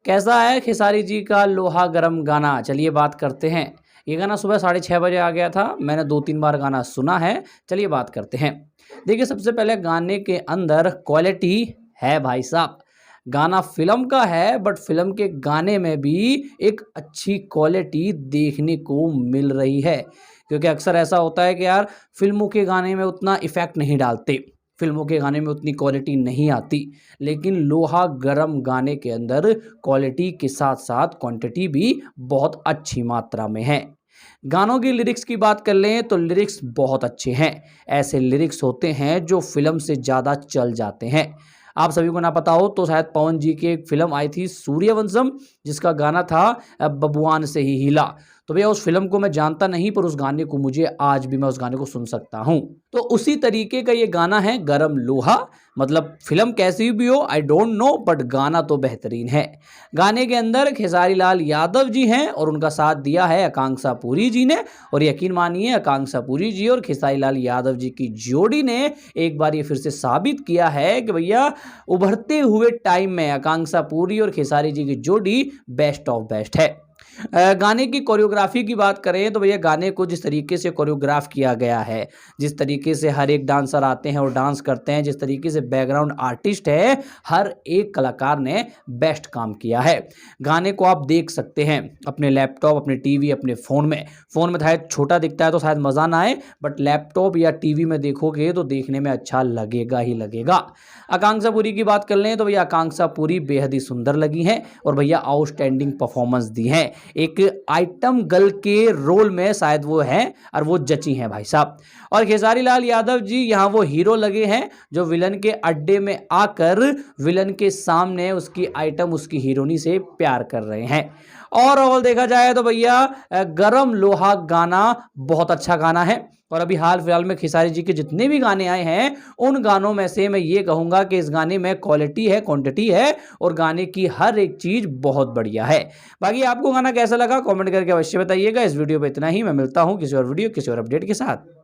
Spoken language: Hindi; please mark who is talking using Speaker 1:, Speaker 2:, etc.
Speaker 1: कैसा है खेसारी जी का लोहा गरम गाना, चलिए बात करते हैं। ये गाना सुबह 6:30 बजे आ गया था, मैंने 2-3 बार गाना सुना है, चलिए बात करते हैं। देखिए सबसे पहले गाने के अंदर क्वालिटी है भाई साहब। गाना फ़िल्म का है बट फ़िल्म के गाने में भी एक अच्छी क्वालिटी देखने को मिल रही है। क्योंकि अक्सर ऐसा होता है कि यार फ़िल्मों के गाने में उतना इफ़ेक्ट नहीं डालते, फ़िल्मों के गाने में उतनी क्वालिटी नहीं आती। लेकिन लोहा गरम गाने के अंदर क्वालिटी के साथ साथ क्वांटिटी भी बहुत अच्छी मात्रा में है। गानों की लिरिक्स की बात कर लें तो लिरिक्स बहुत अच्छे हैं। ऐसे लिरिक्स होते हैं जो फ़िल्म से ज़्यादा चल जाते हैं। आप सभी को ना पता हो तो शायद पवन जी की एक फ़िल्म आई थी सूर्यवंशम, जिसका गाना था बबुआन से ही हिला। तो भैया उस फ़िल्म को मैं जानता नहीं, पर उस गाने को मुझे आज भी मैं उस गाने को सुन सकता हूँ। तो उसी तरीके का ये गाना है गरम लोहा। मतलब फ़िल्म कैसी भी हो आई डोंट नो, बट गाना तो बेहतरीन है। गाने के अंदर खेसारी लाल यादव जी हैं और उनका साथ दिया है आकांक्षा पुरी जी ने। और यकीन मानिए आकांक्षा पुरी जी और खेसारी लाल यादव जी की जोड़ी ने एक बार ये फिर से साबित किया है कि भैया उभरते हुए टाइम में आकांक्षा पुरी और खेसारी जी की जोड़ी बेस्ट ऑफ बेस्ट है। गाने की कोरियोग्राफी की बात करें तो भैया गाने को जिस तरीके से कोरियोग्राफ किया गया है, जिस तरीके से हर एक डांसर आते हैं और डांस करते हैं, जिस तरीके से बैकग्राउंड आर्टिस्ट है, हर एक कलाकार ने बेस्ट काम किया है। गाने को आप देख सकते हैं अपने लैपटॉप, अपने टीवी, अपने फ़ोन में। फ़ोन में शायद छोटा दिखता है तो शायद मज़ा ना आए, बट लैपटॉप या टीवी में देखोगे तो देखने में अच्छा लगेगा ही लगेगा। आकांक्षा पुरी की बात कर लें तो भैया आकांक्षा पुरी बेहद ही सुंदर लगी हैं और भैया आउटस्टैंडिंग परफॉर्मेंस दी है। एक आइटम गर्ल के रोल में शायद वो हैं और वो जची हैं भाई साहब। और खेसारी लाल यादव जी यहाँ वो हीरो लगे हैं जो विलन के अड्डे में आकर विलन के सामने उसकी आइटम, उसकी हीरोनी से प्यार कर रहे हैं। और ओवरऑल देखा जाए तो भैया गरम लोहा गाना बहुत अच्छा गाना है। और अभी हाल फिलहाल में खेसारी जी के जितने भी गाने आए हैं उन गानों में से मैं ये कहूँगा कि इस गाने में क्वालिटी है, क्वांटिटी है और गाने की हर एक चीज़ बहुत बढ़िया है। बाकी आपको गाना कैसा लगा कमेंट करके अवश्य बताइएगा। इस वीडियो पे इतना ही, मैं मिलता हूँ किसी और वीडियो किसी और अपडेट के साथ।